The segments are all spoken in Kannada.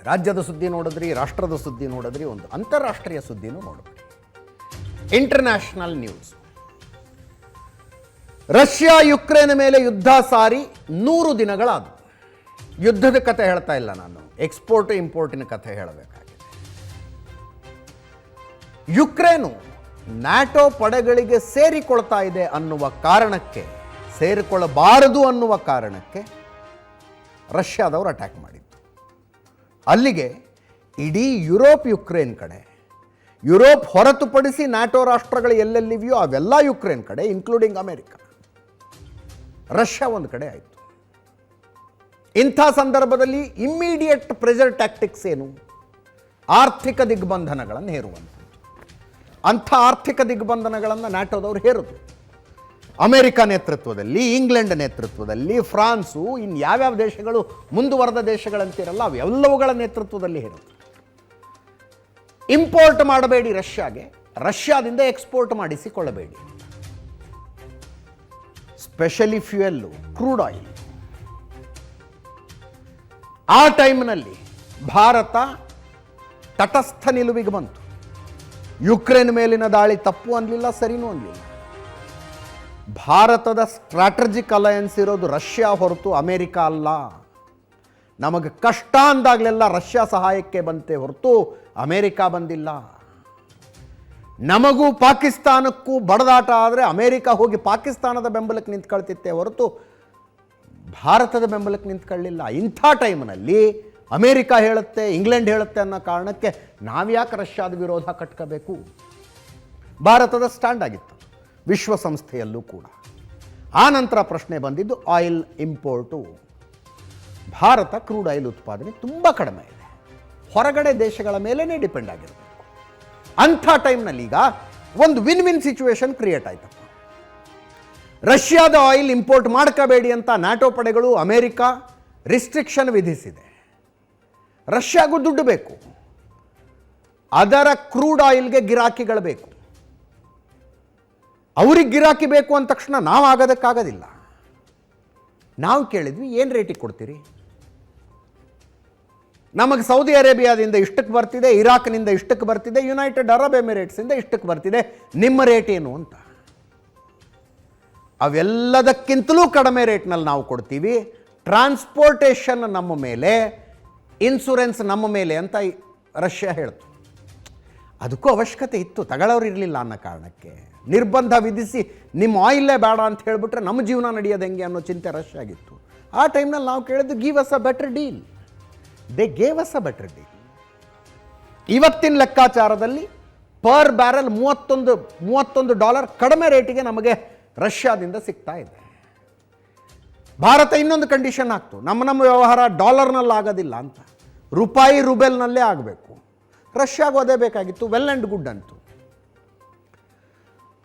ರಾಜ್ಯದ ಸುದ್ದಿ ನೋಡಿದ್ರಿ, ರಾಷ್ಟ್ರದ ಸುದ್ದಿ ನೋಡಿದ್ರಿ, ಒಂದು ಅಂತಾರಾಷ್ಟ್ರೀಯ ಸುದ್ದಿನೂ ನೋಡಿದ್ರಿ. International news. ರಷ್ಯಾ ಯುಕ್ರೇನ್ ಮೇಲೆ ಯುದ್ಧ ಸಾರಿ 100 ದಿನಗಳಾದವು. ಯುದ್ಧದ ಕಥೆ ಹೇಳ್ತಾ ಇಲ್ಲ ನಾನು, ಎಕ್ಸ್ಪೋರ್ಟ್ ಇಂಪೋರ್ಟಿನ ಕಥೆ ಹೇಳಬೇಕಾಗಿದೆ. ಯುಕ್ರೇನು ನ್ಯಾಟೋ ಪಡೆಗಳಿಗೆ ಸೇರಿಕೊಳ್ತಾ ಇದೆ ಅನ್ನುವ ಕಾರಣಕ್ಕೆ, ಸೇರಿಕೊಳ್ಳಬಾರದು ಅನ್ನುವ ಕಾರಣಕ್ಕೆ ರಷ್ಯಾದವರು ಅಟ್ಯಾಕ್ ಮಾಡಿದ್ದು. ಅಲ್ಲಿಗೆ ಇಡೀ ಯುರೋಪ್ ಯುಕ್ರೇನ್ ಕಡೆ, ಯುರೋಪ್ ಹೊರತುಪಡಿಸಿ ನ್ಯಾಟೋ ರಾಷ್ಟ್ರಗಳು ಎಲ್ಲೆಲ್ಲಿವೆಯೋ ಅವೆಲ್ಲ ಯುಕ್ರೇನ್ ಕಡೆ, ಇನ್ಕ್ಲೂಡಿಂಗ್ ಅಮೆರಿಕ, ರಷ್ಯಾ ಒಂದು ಕಡೆ ಆಯಿತು. ಇಂಥ ಸಂದರ್ಭದಲ್ಲಿ ಇಮ್ಮಿಡಿಯೇಟ್ ಪ್ರೆಷರ್ ಟ್ಯಾಕ್ಟಿಕ್ಸ್ ಏನು? ಆರ್ಥಿಕ ದಿಗ್ಬಂಧನಗಳನ್ನು ಹೇರುವಂಥದ್ದು. ಅಂಥ ಆರ್ಥಿಕ ದಿಗ್ಬಂಧನಗಳನ್ನು ನ್ಯಾಟೋದವರು ಹೇರಿದ್ರು. ಅಮೆರಿಕ ನೇತೃತ್ವದಲ್ಲಿ, ಇಂಗ್ಲೆಂಡ್ ನೇತೃತ್ವದಲ್ಲಿ, ಫ್ರಾನ್ಸು, ಇನ್ನು ಯಾವ್ಯಾವ ದೇಶಗಳು ಮುಂದುವರೆದ ದೇಶಗಳಂತಿರಲ್ಲ ಅವೆಲ್ಲವುಗಳ ನೇತೃತ್ವದಲ್ಲಿ ಹೇರಿದ್ರು. ಇಂಪೋರ್ಟ್ ಮಾಡಬೇಡಿ ರಷ್ಯಾಗೆ, ರಷ್ಯಾದಿಂದ ಎಕ್ಸ್ಪೋರ್ಟ್ ಮಾಡಿಸಿಕೊಳ್ಳಬೇಡಿ. Specially fuel, crude oil. ಆ ಟೈಮ್ನಲ್ಲಿ ಭಾರತ ತಟಸ್ಥ ನಿಲುವಿಗೆ ಬಂತು. ಯುಕ್ರೇನ್ ಮೇಲಿನ ದಾಳಿ ತಪ್ಪು ಅನ್ನಲಿಲ್ಲ, ಸರಿನೂ ಅನ್ನಲಿಲ್ಲ. ಭಾರತದ ಸ್ಟ್ರಾಟಜಿಕ್ ಅಲಯನ್ಸ್ ಇರೋದು ರಷ್ಯಾ ಹೊರತು ಅಮೆರಿಕ ಅಲ್ಲ. ನಮಗೆ ಕಷ್ಟ ಅಂದಾಗಲೆಲ್ಲ ರಷ್ಯಾ ಸಹಾಯಕ್ಕೆ ಬಂತೆ ಹೊರತು ಅಮೆರಿಕ ಬಂದಿಲ್ಲ. ನಮಗೂ ಪಾಕಿಸ್ತಾನಕ್ಕೂ ಬಡದಾಟ ಆದರೆ ಅಮೆರಿಕ ಹೋಗಿ ಪಾಕಿಸ್ತಾನದ ಬೆಂಬಲಕ್ಕೆ ನಿಂತ್ಕೊಳ್ತಿತ್ತೆ ಹೊರತು ಭಾರತದ ಬೆಂಬಲಕ್ಕೆ ನಿಂತ್ಕೊಳ್ಳಿಲ್ಲ. ಇಂಥ ಟೈಮ್ನಲ್ಲಿ ಅಮೆರಿಕ ಹೇಳುತ್ತೆ, ಇಂಗ್ಲೆಂಡ್ ಹೇಳುತ್ತೆ ಅನ್ನೋ ಕಾರಣಕ್ಕೆ ನಾವ್ಯಾಕೆ ರಷ್ಯಾದ ವಿರೋಧ ಕಟ್ಕೋಬೇಕು? ಭಾರತದ ಸ್ಟ್ಯಾಂಡ್ ಆಗಿತ್ತು ವಿಶ್ವಸಂಸ್ಥೆಯಲ್ಲೂ ಕೂಡ. ಆ ನಂತರ ಪ್ರಶ್ನೆ ಬಂದಿದ್ದು oil import. Bharat crude oil ಉತ್ಪಾದನೆ ತುಂಬ ಕಡಿಮೆ ಇದೆ, ಹೊರಗಡೆ ದೇಶಗಳ ಮೇಲೇ ಡಿಪೆಂಡ್ ಆಗಿರಬೇಕು. ಅಂಥ ಟೈಮ್ನಲ್ಲಿ ಈಗ ಒಂದು ವಿನ್ ವಿನ್ ಸಿಚುವೇಶನ್ ಕ್ರಿಯೇಟ್ ಆಯ್ತಪ್ಪ. ರಷ್ಯಾದ ಆಯಿಲ್ ಇಂಪೋರ್ಟ್ ಮಾಡ್ಕೋಬೇಡಿ ಅಂತ ನ್ಯಾಟೋ ಪಡೆಗಳು, ಅಮೆರಿಕ ರಿಸ್ಟ್ರಿಕ್ಷನ್ ವಿಧಿಸಿದೆ. ರಷ್ಯಾಗೂ ದುಡ್ಡು ಬೇಕು, ಅದರ ಕ್ರೂಡ್ ಆಯಿಲ್ಗೆ ಗಿರಾಕಿಗಳು ಬೇಕು. ಅವ್ರಿಗೆ ಗಿರಾಕಿ ಬೇಕು ಅಂದ ತಕ್ಷಣ ನಾವು ಆಗೋದಕ್ಕಾಗೋದಿಲ್ಲ. ನಾವು ಕೇಳಿದ್ವಿ, ಏನು ರೇಟಿಗೆ ಕೊಡ್ತೀರಿ? ನಮಗೆ ಸೌದಿ ಅರೇಬಿಯಾದಿಂದ ಇಷ್ಟಕ್ಕೆ ಬರ್ತಿದೆ, ಇರಾಕ್ನಿಂದ ಇಷ್ಟಕ್ಕೆ ಬರ್ತಿದೆ, ಯುನೈಟೆಡ್ ಅರಬ್ ಎಮಿರೇಟ್ಸಿಂದ ಇಷ್ಟಕ್ಕೆ ಬರ್ತಿದೆ, ನಿಮ್ಮ ರೇಟ್ ಏನು ಅಂತ. ಅವೆಲ್ಲದಕ್ಕಿಂತಲೂ ಕಡಿಮೆ ರೇಟ್ನಲ್ಲಿ ನಾವು ಕೊಡ್ತೀವಿ, ಟ್ರಾನ್ಸ್ಪೋರ್ಟೇಷನ್ ನಮ್ಮ ಮೇಲೆ, ಇನ್ಶೂರೆನ್ಸ್ ನಮ್ಮ ಮೇಲೆ ಅಂತ ರಷ್ಯಾ ಹೇಳ್ತು. ಅದಕ್ಕೂ ಅವಶ್ಯಕತೆ ಇತ್ತು, ತಗೊಳ್ಳೋರು ಇರಲಿಲ್ಲ ಅನ್ನೋ ಕಾರಣಕ್ಕೆ ನಿರ್ಬಂಧ ವಿಧಿಸಿ ನಿಮ್ಮ ಆಯಿಲ್ಲೇ ಬೇಡ ಅಂತ ಹೇಳಿಬಿಟ್ರೆ ನಮ್ಮ ಜೀವನ ನಡೆಯೋದು ಹೆಂಗೆ ಅನ್ನೋ ಚಿಂತೆ ರಷ್ಯಾಗಿತ್ತು. ಆ ಟೈಮ್ನಲ್ಲಿ ನಾವು ಕೇಳಿದ್ದು give us a better deal. They gave us a better deal. ಇವತ್ತಿನ ಲೆಕ್ಕಾಚಾರದಲ್ಲಿ ಪರ್ ಬ್ಯಾರಲ್ $31 ಕಡಿಮೆ ರೇಟಿಗೆ ನಮಗೆ ರಷ್ಯಾದಿಂದ ಸಿಗ್ತಾ ಇದೆ. ಭಾರತ ಇನ್ನೊಂದು ಕಂಡೀಷನ್ ಹಾಕ್ತು, ನಮ್ಮ ವ್ಯವಹಾರ ಡಾಲರ್ನಲ್ಲಿ ಆಗೋದಿಲ್ಲ ಅಂತ, ರೂಪಾಯಿ ರೂಬೆಲ್ನಲ್ಲೇ ಆಗಬೇಕು. ರಷ್ಯಾಗೂ ಅದೇ ಬೇಕಾಗಿತ್ತು, ವೆಲ್ ಆ್ಯಂಡ್ ಗುಡ್ ಅಂತು.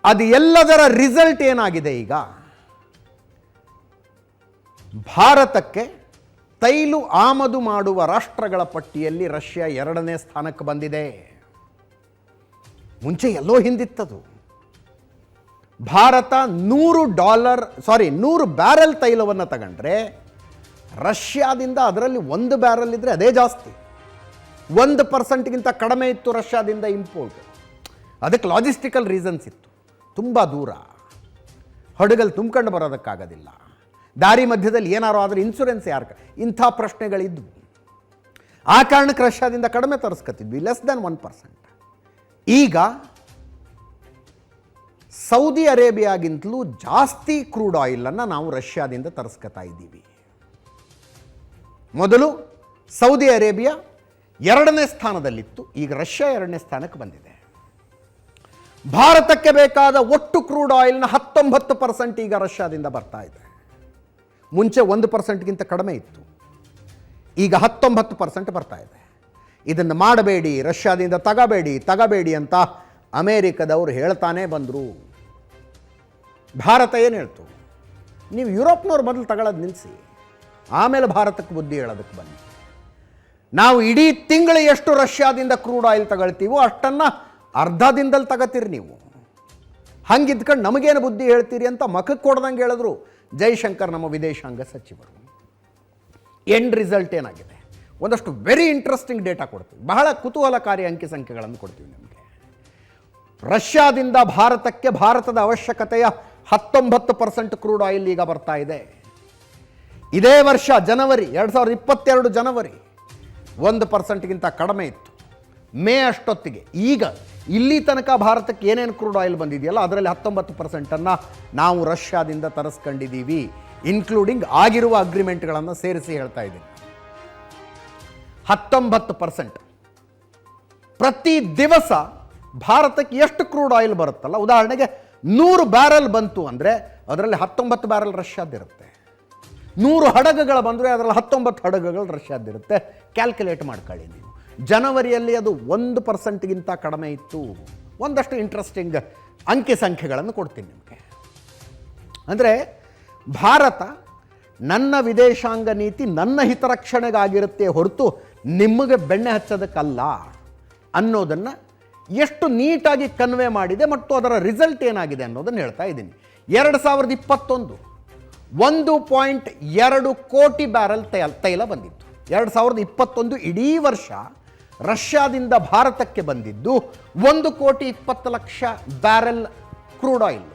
ಅದು ಎಲ್ಲದರ ರಿಸಲ್ಟ್ ಏನಾಗಿದೆ? ಈಗ ಭಾರತಕ್ಕೆ ತೈಲು ಆಮದು ಮಾಡುವ ರಾಷ್ಟ್ರಗಳ ಪಟ್ಟಿಯಲ್ಲಿ ರಷ್ಯಾ 2ನೇ ಸ್ಥಾನಕ್ಕೆ ಬಂದಿದೆ. ಮುಂಚೆ ಎಲ್ಲೋ ಹಿಂದಿತ್ತದು. ಭಾರತ 100 ಬ್ಯಾರೆಲ್ ತೈಲವನ್ನು ತಗೊಂಡ್ರೆ ರಷ್ಯಾದಿಂದ ಅದರಲ್ಲಿ 1 ಬ್ಯಾರೆಲ್ ಇದ್ದರೆ ಅದೇ ಜಾಸ್ತಿ. 1% ಕಡಿಮೆ ಇತ್ತು ರಷ್ಯಾದಿಂದ ಇಂಪೋರ್ಟ್. ಅದಕ್ಕೆ ಲಾಜಿಸ್ಟಿಕಲ್ ರೀಸನ್ಸ್ ಇತ್ತು. ತುಂಬ ದೂರ, ಹಡಗಲ್ಲಿ ತುಂಬ್ಕೊಂಡು ಬರೋದಕ್ಕಾಗೋದಿಲ್ಲ, ದಾರಿ ಮಧ್ಯದಲ್ಲಿ ಏನಾರು ಆದರೆ ಇನ್ಶೂರೆನ್ಸ್ ಯಾರು, ಇಂಥ ಪ್ರಶ್ನೆಗಳಿದ್ವು. ಆ ಕಾರಣಕ್ಕೆ ರಷ್ಯಾದಿಂದ ಕಡಿಮೆ ತರಿಸ್ಕೊತಿದ್ವಿ, ಲೆಸ್ ದ್ಯಾನ್ 1%. ಈಗ ಸೌದಿ ಅರೇಬಿಯಾಗಿಂತಲೂ ಜಾಸ್ತಿ ಕ್ರೂಡ್ ಆಯಿಲನ್ನು ನಾವು ರಷ್ಯಾದಿಂದ ತರಿಸ್ಕೊತಾ ಇದ್ದೀವಿ. ಮೊದಲು ಸೌದಿ ಅರೇಬಿಯಾ 2ನೇ ಸ್ಥಾನದಲ್ಲಿತ್ತು, ಈಗ ರಷ್ಯಾ 2ನೇ ಸ್ಥಾನಕ್ಕೆ ಬಂದಿದೆ. ಭಾರತಕ್ಕೆ ಬೇಕಾದ ಒಟ್ಟು ಕ್ರೂಡ್ ಆಯಿಲ್ನ 19% ಈಗ ರಷ್ಯಾದಿಂದ ಬರ್ತಾ ಇದೆ. ಮುಂಚೆ 1%ಗಿಂತ ಕಡಿಮೆ ಇತ್ತು, ಈಗ 19% ಬರ್ತಾ ಇದೆ. ಇದನ್ನು ಮಾಡಬೇಡಿ, ರಷ್ಯಾದಿಂದ ತಗಬೇಡಿ ಅಂತ ಅಮೇರಿಕದವರು ಹೇಳ್ತಾನೆ ಬಂದರು. ಭಾರತ ಏನು ಹೇಳ್ತು? ನೀವು ಯುರೋಪ್ನವ್ರು ಮೊದಲು ತಗೊಳ್ಳೋದು ನಿಲ್ಲಿಸಿ, ಆಮೇಲೆ ಭಾರತಕ್ಕೆ ಬುದ್ಧಿ ಹೇಳೋದಕ್ಕೆ ಬನ್ನಿ. ನಾವು ಇಡೀ ತಿಂಗಳು ಎಷ್ಟು ರಷ್ಯಾದಿಂದ ಕ್ರೂಡ್ ಆಯಿಲ್ ತಗೊಳ್ತೀವೋ ಅಷ್ಟನ್ನು ಅರ್ಧ ದಿನದಲ್ಲಿ ತಗೋತೀರಿ ನೀವು. ಹಂಗಿದ್ಕೊಂಡು ನಮಗೇನು ಬುದ್ಧಿ ಹೇಳ್ತೀರಿ ಅಂತ ಮಖಕ್ಕೆ ಕೊಡ್ದಂಗೆ ಹೇಳಿದ್ರು ಜೈಶಂಕರ್, ನಮ್ಮ ವಿದೇಶಾಂಗ ಸಚಿವರು. ಎಂಡ್ ರಿಸಲ್ಟ್ ಏನಾಗಿದೆ? ಒಂದಷ್ಟು ವೆರಿ ಇಂಟ್ರೆಸ್ಟಿಂಗ್ ಡೇಟಾ ಕೊಡ್ತೀವಿ, ಬಹಳ ಕುತೂಹಲಕಾರಿ ಅಂಕಿ ಸಂಖ್ಯೆಗಳನ್ನು ಕೊಡ್ತೀವಿ ನಿಮಗೆ. ರಷ್ಯಾದಿಂದ ಭಾರತಕ್ಕೆ ಭಾರತದ ಅವಶ್ಯಕತೆಯ 19% ಕ್ರೂಡ್ ಆಯಿಲ್ ಈಗ ಬರ್ತಾ ಇದೆ. ಇದೇ ವರ್ಷ ಜನವರಿ 2022 ಜನವರಿ 1%ಗಿಂತ ಕಡಿಮೆ ಇತ್ತು. ಮೇ ಅಷ್ಟೊತ್ತಿಗೆ ಈಗ ಇಲ್ಲಿ ತನಕ ಭಾರತಕ್ಕೆ ಏನೇನು ಕ್ರೂಡ್ ಆಯಿಲ್ ಬಂದಿದೆಯಲ್ಲ ಅದರಲ್ಲಿ 19%ಅನ್ನು ನಾವು ರಷ್ಯಾದಿಂದ ತರಿಸ್ಕೊಂಡಿದ್ದೀವಿ, ಇನ್ಕ್ಲೂಡಿಂಗ್ ಆಗಿರುವ ಅಗ್ರಿಮೆಂಟ್ಗಳನ್ನು ಸೇರಿಸಿ ಹೇಳ್ತಾ ಇದ್ದೀನಿ. 19%. ಪ್ರತಿ ದಿವಸ ಭಾರತಕ್ಕೆ ಎಷ್ಟು ಕ್ರೂಡ್ ಆಯಿಲ್ ಬರುತ್ತಲ್ಲ, ಉದಾಹರಣೆಗೆ 100 ಬ್ಯಾರಲ್ ಬಂತು ಅಂದರೆ ಅದರಲ್ಲಿ 19 ಬ್ಯಾರಲ್ ರಷ್ಯಾದಿರುತ್ತೆ. 100 ಹಡಗುಗಳು ಬಂದರೆ ಅದರಲ್ಲಿ 19 ಹಡಗುಗಳು ರಷ್ಯಾದಿರುತ್ತೆ. ಕ್ಯಾಲ್ಕುಲೇಟ್ ಮಾಡ್ಕೊಳ್ಳಿ ನೀವು. ಜನವರಿಯಲ್ಲಿ ಅದು 1%ಗಿಂತ ಕಡಿಮೆ ಇತ್ತು. ಒಂದಷ್ಟು ಇಂಟ್ರೆಸ್ಟಿಂಗ್ ಅಂಕಿ ಸಂಖ್ಯೆಗಳನ್ನು ಕೊಡ್ತೀನಿ ನಿಮಗೆ. ಅಂದರೆ ಭಾರತ ನನ್ನ ವಿದೇಶಾಂಗ ನೀತಿ ನನ್ನ ಹಿತರಕ್ಷಣೆಗಾಗಿರುತ್ತೆ ಹೊರತು ನಿಮಗೆ ಬೆಣ್ಣೆ ಹಚ್ಚೋದಕ್ಕಲ್ಲ ಅನ್ನೋದನ್ನು ಎಷ್ಟು ನೀಟಾಗಿ ಕನ್ವೆ ಮಾಡಿದೆ ಮತ್ತು ಅದರ ರಿಸಲ್ಟ್ ಏನಾಗಿದೆ ಅನ್ನೋದನ್ನು ಹೇಳ್ತಾ ಇದ್ದೀನಿ. 2021 1.2 ಕೋಟಿ ಬ್ಯಾರಲ್ ತೈಲ ಬಂದಿತ್ತು. 2021 ಇಡೀ ವರ್ಷ ರಷ್ಯಾದಿಂದ ಭಾರತಕ್ಕೆ ಬಂದಿದ್ದು 1,20,00,000 ಬ್ಯಾರಲ್ ಕ್ರೂಡ್ ಆಯಿಲ್.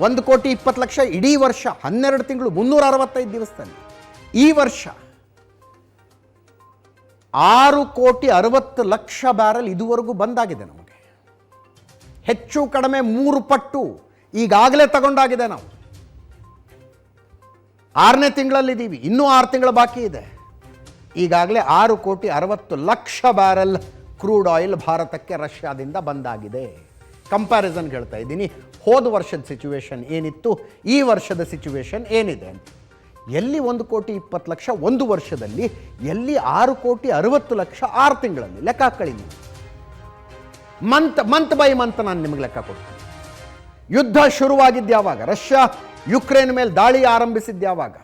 1,20,00,000 ಇಡೀ ವರ್ಷ, 12 ತಿಂಗಳು, 365 ದಿವಸದಲ್ಲಿ. ಈ ವರ್ಷ 6,60,00,000 ಬ್ಯಾರಲ್ ಇದುವರೆಗೂ ಬಂದಾಗಿದೆ ನಮಗೆ. ಹೆಚ್ಚು ಕಡಿಮೆ 3 ಪಟ್ಟು ಈಗಾಗಲೇ ತಗೊಂಡಾಗಿದೆ. ನಾವು 6ನೇ ತಿಂಗಳಲ್ಲಿದ್ದೀವಿ, ಇನ್ನೂ 6 ತಿಂಗಳು ಬಾಕಿ ಇದೆ. ಈಗಾಗಲೇ 6,60,00,000 ಬ್ಯಾರಲ್ ಕ್ರೂಡ್ ಆಯಿಲ್ ಭಾರತಕ್ಕೆ ರಷ್ಯಾದಿಂದ ಬಂದಾಗಿದೆ. ಕಂಪ್ಯಾರಿಸನ್ ಹೇಳ್ತಾ ಇದ್ದೀನಿ, ಹೋದ ವರ್ಷದ ಸಿಚುವೇಶನ್ ಏನಿತ್ತು, ಈ ವರ್ಷದ ಸಿಚುವೇಶನ್ ಏನಿದೆ ಅಂತ. ಎಲ್ಲಿ 1,20,00,000 ಒಂದು ವರ್ಷದಲ್ಲಿ, ಎಲ್ಲಿ 6,60,00,000 6 ತಿಂಗಳಲ್ಲಿ. ಲೆಕ್ಕ ಹಾಕೊಳ್ಳಿ ನೀವು. ಮಂತ್ ಬೈ ಮಂತ್ ನಾನು ನಿಮಗೆ ಲೆಕ್ಕ ಕೊಡ್ತೀನಿ. ಯುದ್ಧ ಶುರುವಾಗಿದ್ದು ಯಾವಾಗ, ರಷ್ಯಾ ಯುಕ್ರೇನ್ ಮೇಲೆ ದಾಳಿ ಆರಂಭಿಸಿದ್ದು ಯಾವಾಗ,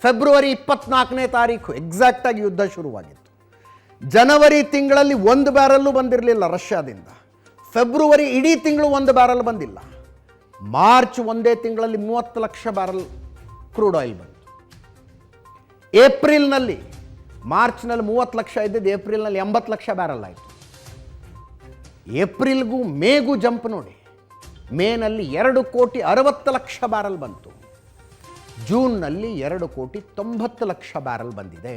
ಫೆಬ್ರವರಿ 24ನೇ ತಾರೀಕು ಎಕ್ಸಾಕ್ಟಾಗಿ ಯುದ್ಧ ಶುರುವಾಗಿತ್ತು. ಜನವರಿ ತಿಂಗಳಲ್ಲಿ 1 ಬ್ಯಾರಲ್ಲೂ ಬಂದಿರಲಿಲ್ಲ ರಷ್ಯಾದಿಂದ. ಫೆಬ್ರವರಿ ಇಡೀ ತಿಂಗಳು 1 ಬ್ಯಾರಲ್ ಬಂದಿಲ್ಲ. ಮಾರ್ಚ್ ಒಂದೇ ತಿಂಗಳಲ್ಲಿ 30 ಲಕ್ಷ ಬ್ಯಾರಲ್ ಕ್ರೂಡ್ ಆಯಿಲ್ ಬಂತು. ಏಪ್ರಿಲ್ನಲ್ಲಿ, ಮಾರ್ಚ್ನಲ್ಲಿ 30 ಲಕ್ಷ ಇದ್ದಿದ್ದು ಏಪ್ರಿಲ್ನಲ್ಲಿ 80 ಲಕ್ಷ ಬ್ಯಾರಲ್ ಆಯಿತು. ಏಪ್ರಿಲ್ಗೂ ಮೇಗೂ ಜಂಪ್ ನೋಡಿ. ಮೇನಲ್ಲಿ 2,60,00,000 ಬ್ಯಾರಲ್ ಬಂತು. ಜೂನ್ನಲ್ಲಿ 2,90,00,000 ಬ್ಯಾರಲ್ ಬಂದಿದೆ.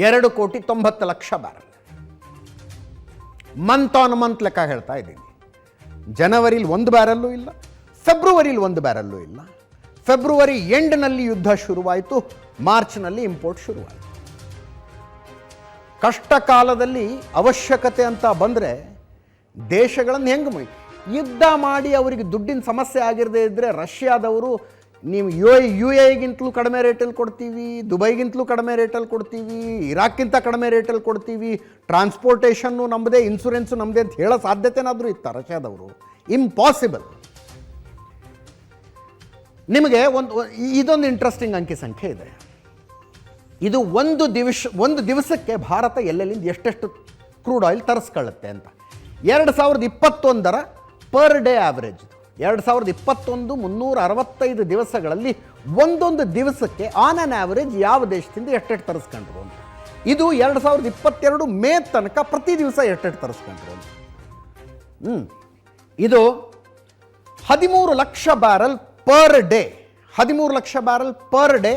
2,90,00,000 ಬ್ಯಾರಲ್. ಮಂತ್ ಆನ್ ಮಂತ್ ಲೆಕ್ಕ ಹೇಳ್ತಾ ಇದ್ದೀನಿ. ಜನವರಿಲಿ 1 ಬ್ಯಾರಲ್ಲೂ ಇಲ್ಲ, ಫೆಬ್ರವರಿಲಿ 1 ಬ್ಯಾರಲ್ಲೂ ಇಲ್ಲ. ಫೆಬ್ರವರಿ ಎಂಡ್ನಲ್ಲಿ ಯುದ್ಧ ಶುರುವಾಯಿತು, ಮಾರ್ಚ್ನಲ್ಲಿ ಇಂಪೋರ್ಟ್ ಶುರುವಾಯಿತು. ಕಷ್ಟ ಕಾಲದಲ್ಲಿ ಅವಶ್ಯಕತೆ ಅಂತ ಬಂದರೆ ದೇಶಗಳನ್ನು ಹೆಂಗೆ ಯುದ್ಧ ಮಾಡಿ ಅವರಿಗೆ ದುಡ್ಡಿನ ಸಮಸ್ಯೆ ಆಗಿರದೇ ಇದ್ದರೆ ರಷ್ಯಾದವರು ನೀವು ಯು ಎಗಿಂತಲೂ ಕಡಿಮೆ ರೇಟಲ್ಲಿ ಕೊಡ್ತೀವಿ, ದುಬೈಗಿಂತಲೂ ಕಡಿಮೆ ರೇಟಲ್ಲಿ ಕೊಡ್ತೀವಿ, ಇರಾಕ್ಕಿಂತ ಕಡಿಮೆ ರೇಟಲ್ಲಿ ಕೊಡ್ತೀವಿ, ಟ್ರಾನ್ಸ್ಪೋರ್ಟೇಷನ್ನು ನಮ್ಮದೇ, ಇನ್ಶೂರೆನ್ಸು ನಮ್ಮದೇ ಅಂತ ಹೇಳೋ ಸಾಧ್ಯತೆನಾದರೂ ಇತ್ತ ರಷ್ಯಾದವರು? ಇಂಪಾಸಿಬಲ್. ನಿಮಗೆ ಇದೊಂದು ಇಂಟ್ರೆಸ್ಟಿಂಗ್ ಅಂಕಿ ಸಂಖ್ಯೆ ಇದೆ. ಇದು ಒಂದು ದಿವಸಕ್ಕೆ ಭಾರತ ಎಲ್ಲೆಲ್ಲಿಂದ ಎಷ್ಟೆಷ್ಟು ಕ್ರೂಡ್ ಆಯಿಲ್ ತರಿಸ್ಕೊಳ್ಳುತ್ತೆ ಅಂತ. 2021 ಪರ್ ಡೇ ಆವ್ರೇಜ್. 2021 365 ದಿವಸಗಳಲ್ಲಿ ಒಂದೊಂದು ದಿವಸಕ್ಕೆ ಆನ್ ಆನ್ ಆವ್ರೇಜ್ ಯಾವ ದೇಶದಿಂದ ಎಷ್ಟೆಷ್ಟು ತರಿಸ್ಕೊಂಡ್ರು ಅಂತ. ಇದು 2022 ಮೇ ತನಕ ಪ್ರತಿ ದಿವಸ ಎಷ್ಟೆಷ್ಟು ತರಿಸ್ಕೊಂಡ್ರು ಅಂತ. ಇದು 13 lakh barrel per day. 13 lakh barrel per day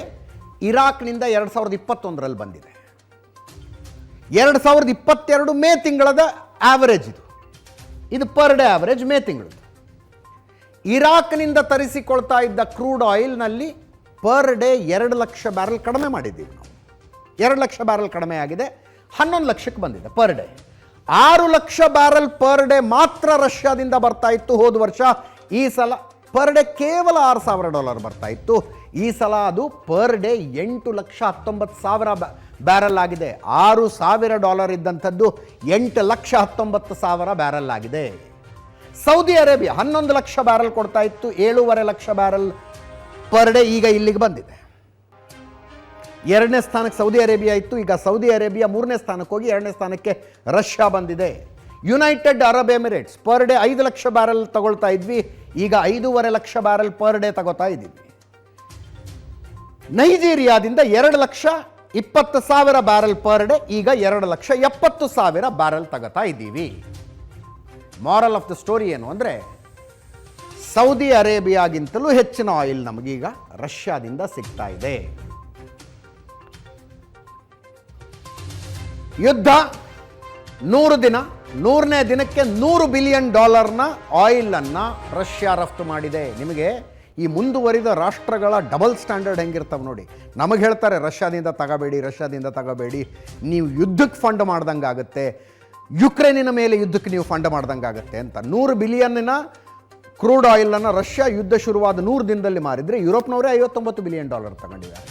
ಇರಾಕ್ನಿಂದ 2021ರಲ್ಲಿ ಬಂದಿದೆ. 2022 ಮೇ ತಿಂಗಳದ ಆವರೇಜ್ ಇದು ಪರ್ ಡೇ ಆವರೇಜ್ ಮೇ ತಿಂಗಳದ್ದು. ಇರಾಕ್ನಿಂದ ತರಿಸಿಕೊಳ್ತಾ ಇದ್ದ ಕ್ರೂಡ್ ಆಯಿಲ್ನಲ್ಲಿ ಪರ್ ಡೇ 2 ಲಕ್ಷ ಬ್ಯಾರಲ್ ಕಡಿಮೆ ಮಾಡಿದ್ದೀವಿ ನಾವು. 2 ಲಕ್ಷ ಬ್ಯಾರಲ್ ಕಡಿಮೆ ಆಗಿದೆ, 11 ಲಕ್ಷಕ್ಕೆ ಬಂದಿದೆ per day. 6 lakh barrel per day ಮಾತ್ರ ರಷ್ಯಾದಿಂದ ಬರ್ತಾ ಇತ್ತು ಹೋದ ವರ್ಷ. ಈ ಸಲ ಪರ್ ಡೇ ಕೇವಲ $6,000 ಬರ್ತಾ ಇತ್ತು. ಈ ಸಲ ಅದು ಪರ್ ಡೇ 8,19,000 ಬ್ಯಾರಲ್ ಆಗಿದೆ. $6,000 ಇದ್ದಂಥದ್ದು 8,19,000 ಬ್ಯಾರಲ್ ಆಗಿದೆ. ಸೌದಿ ಅರೇಬಿಯಾ 11 ಲಕ್ಷ ಬ್ಯಾರಲ್ ಕೊಡ್ತಾ ಇತ್ತು, 7.5 ಲಕ್ಷ ಬ್ಯಾರಲ್ ಪರ್ ಡೇ ಈಗ ಇಲ್ಲಿಗೆ ಬಂದಿದೆ. 2ನೇ ಸ್ಥಾನಕ್ಕೆ ಸೌದಿ ಅರೇಬಿಯಾ ಇತ್ತು, ಈಗ ಸೌದಿ ಅರೇಬಿಯಾ 3ನೇ ಸ್ಥಾನಕ್ಕೆ ಹೋಗಿ 2ನೇ ಸ್ಥಾನಕ್ಕೆ ರಷ್ಯಾ ಬಂದಿದೆ. United Arab Emirates per day 5 lakh barrel ತಗೊಳ್ತಾ ಇದ್ವಿ, ಈಗ 5.5 ಲಕ್ಷ ಬ್ಯಾರಲ್ ಪರ್ ಡೇ ತಗೋತಾ ಇದ್ದೀವಿ. ನೈಜೀರಿಯಾದಿಂದ 2,20,000 ಬ್ಯಾರೆಲ್ ಪರ್ ಡೇ, ಈಗ 2,70,000 ಬ್ಯಾರೆಲ್ ತಗೋತಾ ಇದ್ದೀವಿ. ಮಾರಲ್ ಆಫ್ ದ ಸ್ಟೋರಿ ಏನು ಅಂದರೆ, ಸೌದಿ ಅರೇಬಿಯಾಗಿಂತಲೂ ಹೆಚ್ಚಿನ ಆಯಿಲ್ ನಮಗೀಗ ರಷ್ಯಾದಿಂದ ಸಿಗ್ತಾ ಇದೆ. ಯುದ್ಧ 100 ದಿನ, 100ನೇ ದಿನಕ್ಕೆ $100 ಬಿಲಿಯನ್ ಆಯಿಲನ್ನು ರಷ್ಯಾ ರಫ್ತು ಮಾಡಿದೆ. ನಿಮಗೆ ಈ ಮುಂದುವರಿದ ರಾಷ್ಟ್ರಗಳ ಡಬಲ್ ಸ್ಟ್ಯಾಂಡರ್ಡ್ ಹೆಂಗಿರ್ತವೆ ನೋಡಿ. ನಮಗೆ ಹೇಳ್ತಾರೆ ರಷ್ಯಾದಿಂದ ತಗೋಬೇಡಿ, ನೀವು ಯುದ್ಧಕ್ಕೆ ಫಂಡ್ ಮಾಡ್ದಂಗೆ ಆಗುತ್ತೆ, ಯುಕ್ರೇನಿನ ಮೇಲೆ ಯುದ್ಧಕ್ಕೆ ನೀವು ಫಂಡ್ ಮಾಡ್ದಂಗೆ ಆಗುತ್ತೆ ಅಂತ. 100 ಬಿಲಿಯನ್ನಿನ ಕ್ರೂಡ್ ಆಯಿಲನ್ನು ರಷ್ಯಾ ಯುದ್ಧ ಶುರುವಾದ 100 ದಿನದಲ್ಲಿ ಮಾರಿದರೆ ಯುರೋಪ್ನವರೇ $59 ಬಿಲಿಯನ್ ತಗೊಂಡಿದ್ದಾರೆ.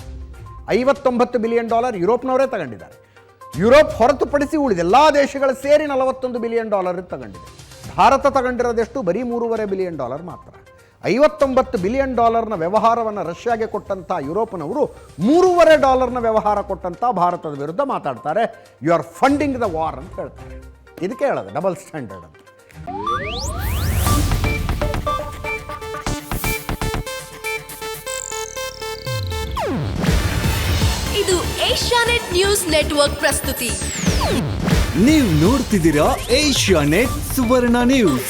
$59 ಬಿಲಿಯನ್ ಯುರೋಪ್ನವರೇ ತಗೊಂಡಿದ್ದಾರೆ. ಯುರೋಪ್ ಹೊರತುಪಡಿಸಿ ಉಳಿದ ಎಲ್ಲ ದೇಶಗಳು ಸೇರಿ $41 ಬಿಲಿಯನ್ ತಗೊಂಡಿದೆ. ಭಾರತ ತಗೊಂಡಿರೋದೆಷ್ಟು? ಬರೀ $3.5 ಬಿಲಿಯನ್ ಮಾತ್ರ. $59 ಬಿಲಿಯನ್ ವ್ಯವಹಾರವನ್ನು ರಷ್ಯಾಗೆ ಕೊಟ್ಟಂಥ ಯುರೋಪ್ನವರು $3.5 ವ್ಯವಹಾರ ಕೊಟ್ಟಂಥ ಭಾರತದ ವಿರುದ್ಧ ಮಾತಾಡ್ತಾರೆ. You are funding the war ಅಂತ ಹೇಳ್ತಾರೆ. ಇದಕ್ಕೆ ಹೇಳೋದು ಡಬಲ್ ಸ್ಟ್ಯಾಂಡರ್ಡ್ ಅಂತ. ಇದು ಏಷ್ಯಾನೆಟ್ ನ್ಯೂಸ್ ನೆಟ್ವರ್ಕ್ ಪ್ರಸ್ತುತಿ. ನೀವು ನೋಡ್ತಿದ್ದೀರಾ ಏಷ್ಯಾನೆಟ್ ಸುವರ್ಣ ನ್ಯೂಸ್.